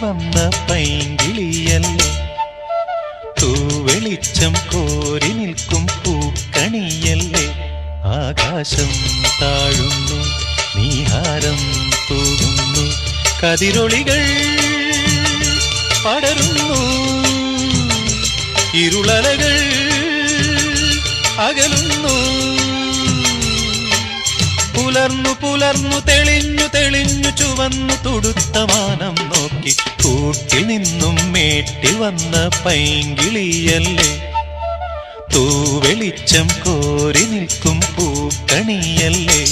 വന്ന പൈങ്കിളിയല്ലേ, തൂവെളിച്ചം കോരി നിൽക്കും പൂക്കണിയല്ലേ. ആകാശം താഴുന്നു, നീഹാരം തൂകുന്നു, കതിരൊളികൾ പടരുന്നു, ഇരുളലകൾ അകലുന്നു. പുലർന്നു പുലർന്നു തെളിഞ്ഞു തെളിഞ്ഞു ചുവന്നു തുടുത്ത മാനം നോക്കി കൂട്ടിൽ നിന്നും മേട്ടിൽ വന്ന പൈങ്കിളിയല്ലേ, തൂവെളിച്ചം കോരി നിൽക്കും പൂക്കണിയല്ലേ.